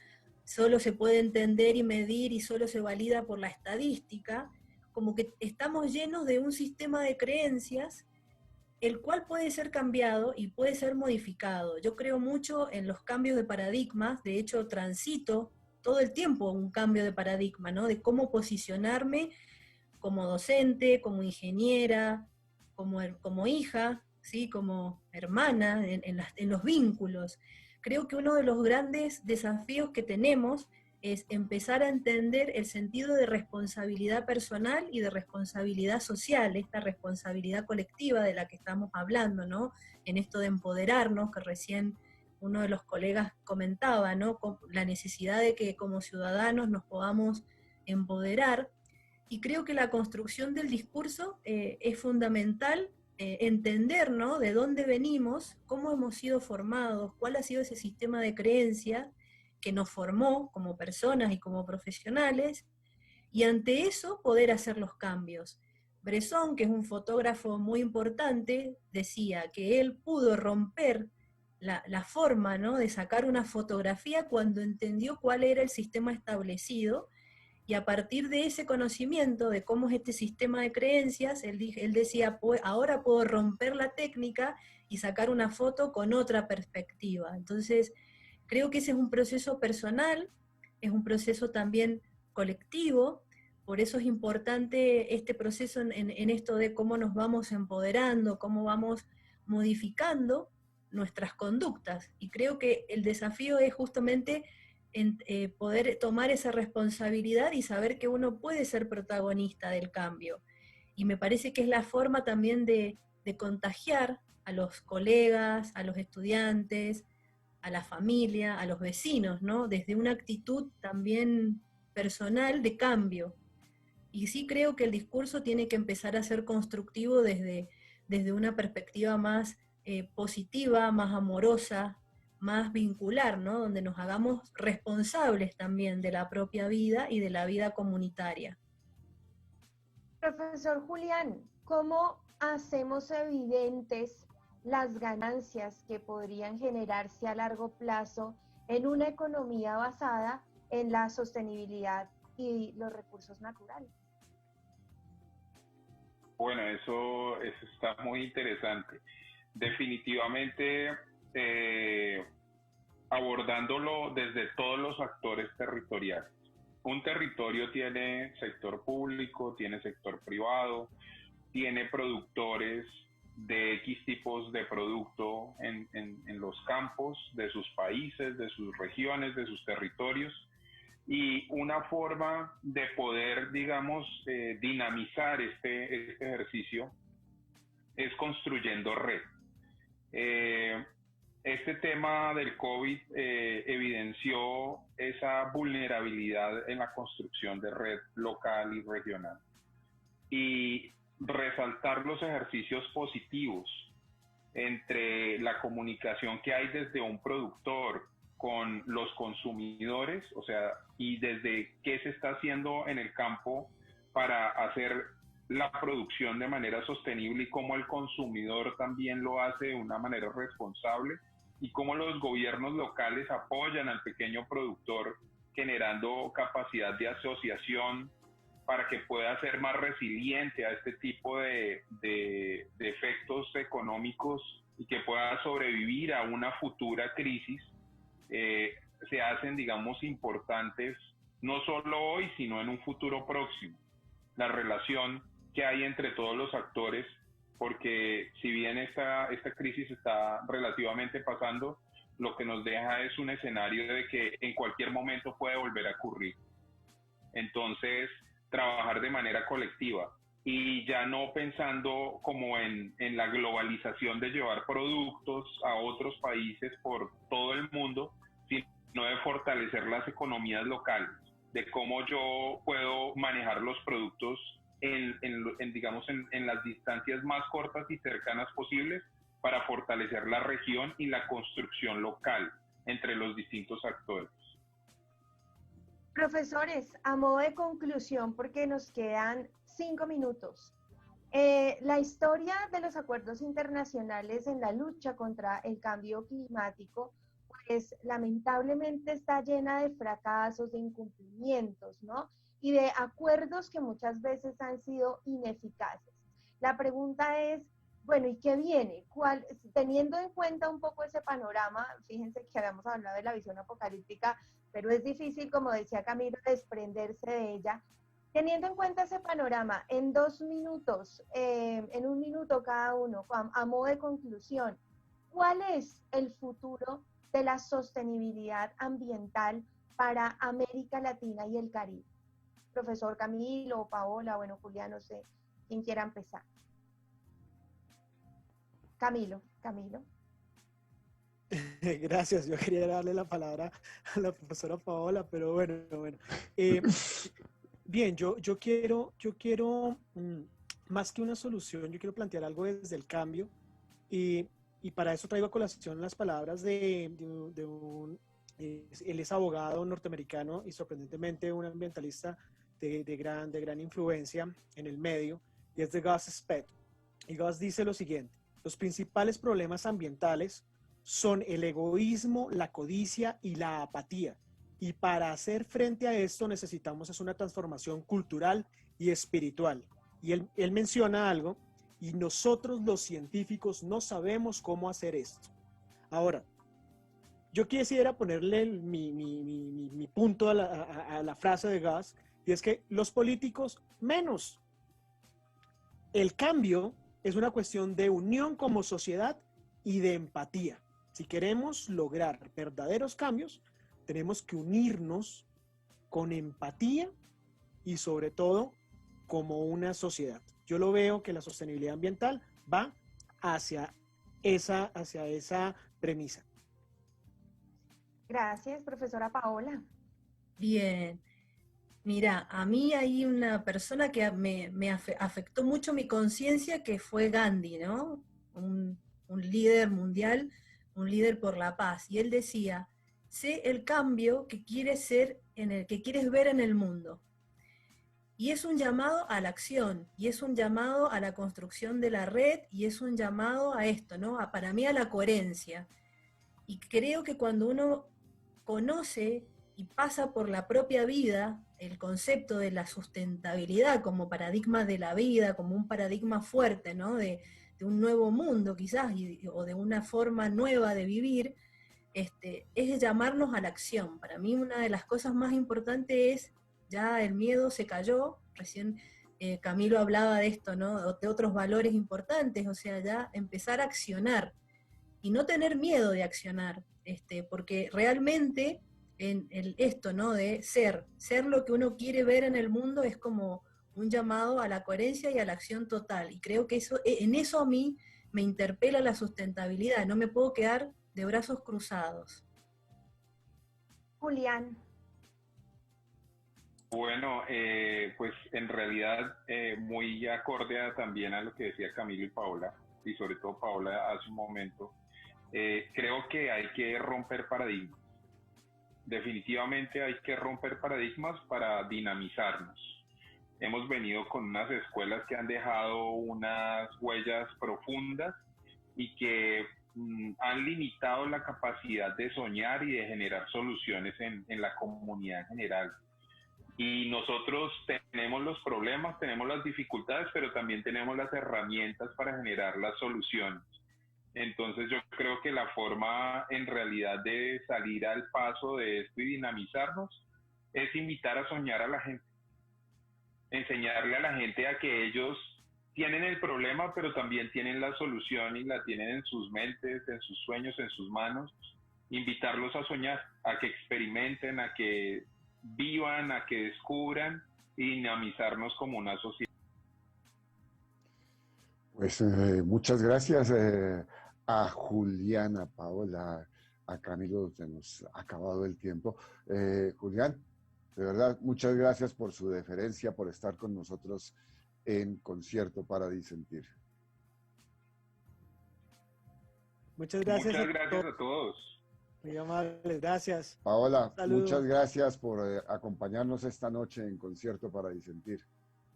S7: se puede entender y medir y solo se valida por la estadística, como que estamos llenos de un sistema de creencias el cual puede ser cambiado y puede ser modificado. Yo creo mucho en los cambios de paradigmas, de hecho transito todo el tiempo un cambio de paradigma, ¿no?, de cómo posicionarme como docente, como ingeniera, como hija, ¿sí?, como hermana, en los vínculos. creo que uno de los grandes desafíos que tenemos es empezar a entender el sentido de responsabilidad personal y de responsabilidad social, esta responsabilidad colectiva de la que estamos hablando, ¿no? En esto de empoderarnos, que recién uno de los colegas comentaba, ¿no? La necesidad de que como ciudadanos nos podamos empoderar. Y creo que la construcción del discurso es fundamental entender, ¿no? De dónde venimos, cómo hemos sido formados, cuál ha sido ese sistema de creencias que nos formó como personas y como profesionales, y ante eso poder hacer los cambios. Bresson, que es un fotógrafo muy importante, decía que él pudo romper la forma, ¿no? De sacar una fotografía cuando entendió cuál era el sistema establecido, y a partir de ese conocimiento de cómo es este sistema de creencias, él decía, ahora puedo romper la técnica y sacar una foto con otra perspectiva. Entonces, creo que ese es un proceso personal, es un proceso también colectivo, por eso es importante este proceso en esto de cómo nos vamos empoderando, cómo vamos modificando nuestras conductas. Y creo que el desafío es justamente poder tomar esa responsabilidad y saber que uno puede ser protagonista del cambio. Y me parece que es la forma también de contagiar a los colegas, a los estudiantes, a la familia, a los vecinos, ¿no? Desde una actitud también personal de cambio. Y sí creo que el discurso tiene que empezar a ser constructivo desde una perspectiva más positiva, más amorosa, más vincular, ¿no? Donde nos hagamos responsables también de la propia vida y de la vida comunitaria.
S4: Profesor Julián, ¿cómo hacemos evidentes las ganancias que podrían generarse a largo plazo en una economía basada en la sostenibilidad y los recursos naturales?
S5: Bueno, eso está muy interesante. Definitivamente, abordándolo desde todos los actores territoriales. Un territorio tiene sector público, tiene sector privado, tiene productores de X tipos de producto en los campos de sus países, de sus regiones, de sus territorios, y una forma de poder, digamos, dinamizar este ejercicio es construyendo red. Este tema del COVID evidenció esa vulnerabilidad en la construcción de red local y regional, y resaltar los ejercicios positivos entre la comunicación que hay desde un productor con los consumidores, o sea, y desde qué se está haciendo en el campo para hacer la producción de manera sostenible y cómo el consumidor también lo hace de una manera responsable, y cómo los gobiernos locales apoyan al pequeño productor generando capacidad de asociación para que pueda ser más resiliente a este tipo de efectos económicos y que pueda sobrevivir a una futura crisis, se hacen, digamos, importantes no solo hoy, sino en un futuro próximo. La relación que hay entre todos los actores, porque si bien esta crisis está relativamente pasando, lo que nos deja es un escenario de que en cualquier momento puede volver a ocurrir. Entonces, trabajar de manera colectiva y ya no pensando como en la globalización de llevar productos a otros países por todo el mundo, sino de fortalecer las economías locales, de cómo yo puedo manejar los productos en las distancias más cortas y cercanas posibles para fortalecer la región y la construcción local entre los distintos actores.
S4: Profesores, a modo de conclusión, porque nos quedan 5 minutos, la historia de los acuerdos internacionales en la lucha contra el cambio climático, pues lamentablemente está llena de fracasos, de incumplimientos, ¿no? Y de acuerdos que muchas veces han sido ineficaces. La pregunta es, bueno, ¿y qué viene? Teniendo en cuenta un poco ese panorama, fíjense que habíamos hablado de la visión apocalíptica, pero es difícil, como decía Camilo, desprenderse de ella. Teniendo en cuenta ese panorama, en 2 minutos, en 1 minuto cada uno, a modo de conclusión, ¿cuál es el futuro de la sostenibilidad ambiental para América Latina y el Caribe? Profesor Camilo, Paola, bueno, Julián, no sé quién quiera empezar. Camilo.
S6: Gracias, yo quería darle la palabra a la profesora Paola, pero bueno. Bien, yo quiero, más que una solución, yo quiero plantear algo desde el cambio, y para eso traigo a colación las palabras de él es abogado norteamericano y sorprendentemente un ambientalista de gran influencia en el medio, y es de Gus Speth. Y Gus dice lo siguiente: los principales problemas ambientales son el egoísmo, la codicia y la apatía. Y para hacer frente a esto necesitamos una transformación cultural y espiritual. Y él menciona algo, y nosotros los científicos no sabemos cómo hacer esto. Ahora, yo quisiera ponerle mi punto a la frase de Gus, y es que los políticos menos. El cambio es una cuestión de unión como sociedad y de empatía. Si queremos lograr verdaderos cambios, tenemos que unirnos con empatía y sobre todo como una sociedad. Yo lo veo que la sostenibilidad ambiental va hacia esa premisa.
S4: Gracias, profesora Paola.
S7: Bien. Mira, a mí hay una persona que me afectó mucho mi conciencia, que fue Gandhi, ¿no? Un líder mundial, un líder por la paz. Y él decía: sé el cambio que quieres ver en el mundo. Y es un llamado a la acción, y es un llamado a la construcción de la red, y es un llamado a esto, ¿no? Para mí a la coherencia. Y creo que cuando uno conoce y pasa por la propia vida el concepto de la sustentabilidad como paradigma de la vida, como un paradigma fuerte, ¿no? de un nuevo mundo quizás, o de una forma nueva de vivir, es llamarnos a la acción. Para mí una de las cosas más importantes es, ya el miedo se cayó, recién Camilo hablaba de esto, ¿no? De otros valores importantes, o sea, ya empezar a accionar y no tener miedo de accionar, porque realmente esto, ¿no? De ser lo que uno quiere ver en el mundo es como un llamado a la coherencia y a la acción total. Y creo que en eso a mí me interpela la sustentabilidad. No me puedo quedar de brazos cruzados.
S4: Julián.
S5: Bueno, pues en realidad muy acorde también a lo que decía Camilo y Paola, y sobre todo Paola hace un momento, creo que hay que romper paradigmas. Definitivamente hay que romper paradigmas para dinamizarnos. Hemos venido con unas escuelas que han dejado unas huellas profundas y que han limitado la capacidad de soñar y de generar soluciones en la comunidad en general. Y nosotros tenemos los problemas, tenemos las dificultades, pero también tenemos las herramientas para generar las soluciones. Entonces yo creo que la forma en realidad de salir al paso de esto y dinamizarnos es invitar a soñar a la gente. Enseñarle a la gente a que ellos tienen el problema, pero también tienen la solución y la tienen en sus mentes, en sus sueños, en sus manos. Invitarlos a soñar, a que experimenten, a que vivan, a que descubran y dinamizarnos como una sociedad.
S3: Pues muchas gracias a Julián, a Paola, a Camilo, se nos ha acabado el tiempo. Julián, de verdad, muchas gracias por su deferencia, por estar con nosotros en Concierto para Disentir.
S6: Muchas gracias.
S5: Muchas gracias a todos.
S6: Muy amables, gracias.
S3: Paola,
S6: Saludos.
S3: muchas gracias por acompañarnos esta noche en Concierto para Disentir.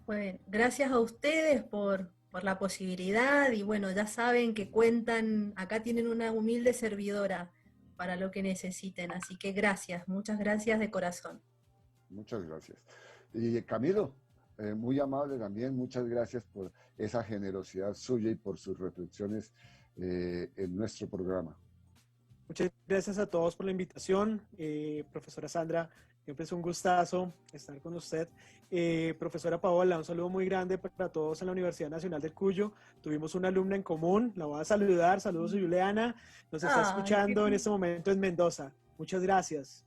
S7: Bueno, gracias a ustedes por la posibilidad, y bueno, ya saben que cuentan, acá tienen una humilde servidora para lo que necesiten, así que gracias, muchas gracias de corazón.
S3: Muchas gracias. Y Camilo, muy amable también, muchas gracias por esa generosidad suya y por sus reflexiones en nuestro programa.
S6: Muchas gracias a todos por la invitación. Profesora Sandra, Siempre es un gustazo estar con usted. Profesora Paola, un saludo muy grande para todos en la Universidad Nacional del Cuyo. Tuvimos una alumna en común, la voy a saludar. Saludos a Juliana, nos está escuchando en este momento en Mendoza. Muchas gracias.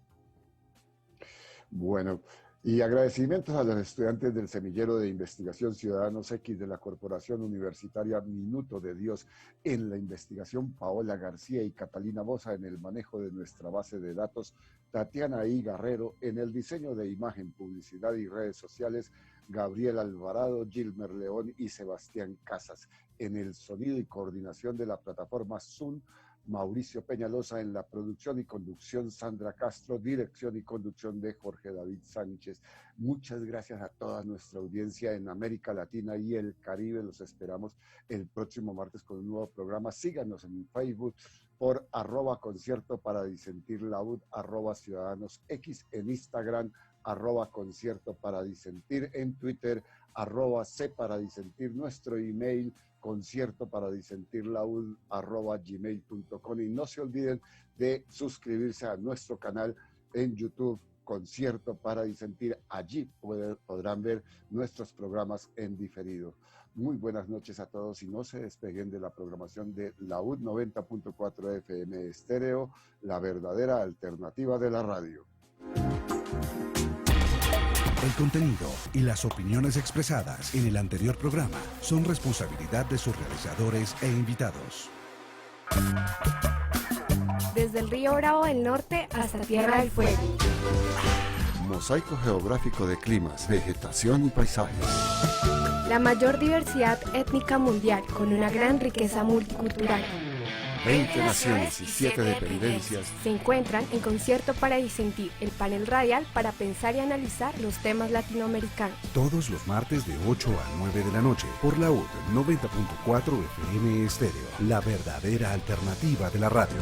S3: Bueno, y agradecimientos a los estudiantes del Semillero de Investigación Ciudadanos X de la Corporación Universitaria Minuto de Dios en la investigación, Paola García y Catalina Boza en el manejo de nuestra base de datos, Tatiana I. Guerrero en el diseño de imagen, publicidad y redes sociales, Gabriel Alvarado, Gilmer León y Sebastián Casas en el sonido y coordinación de la plataforma Zoom, Mauricio Peñalosa en la producción y conducción, Sandra Castro, dirección y conducción de Jorge David Sánchez. Muchas gracias a toda nuestra audiencia en América Latina y el Caribe. Los esperamos el próximo martes con un nuevo programa. Síganos en Facebook por @concierto para disentir laud, @ciudadanos X, en Instagram, @concierto para disentir, en Twitter, @c para disentir, nuestro email, conciertoparadisentirlaud@gmail.com, y no se olviden de suscribirse a nuestro canal en YouTube, Concierto para Disentir. Allí podrán ver nuestros programas en diferido. Muy buenas noches a todos y no se despeguen de la programación de Laud 90.4 FM Estéreo, la verdadera alternativa de la radio.
S1: El contenido y las opiniones expresadas en el anterior programa son responsabilidad de sus realizadores e invitados.
S2: Desde el río Bravo del Norte hasta Tierra del Fuego.
S3: Mosaico geográfico de climas, vegetación y paisajes.
S2: La mayor diversidad étnica mundial con una gran riqueza multicultural.
S3: 20 naciones y 7 dependencias
S2: se encuentran en Concierto para Disentir, el panel radial para pensar y analizar los temas latinoamericanos.
S1: Todos los martes de 8 a 9 de la noche por la UD 90.4 FM Estéreo, la verdadera alternativa de la radio.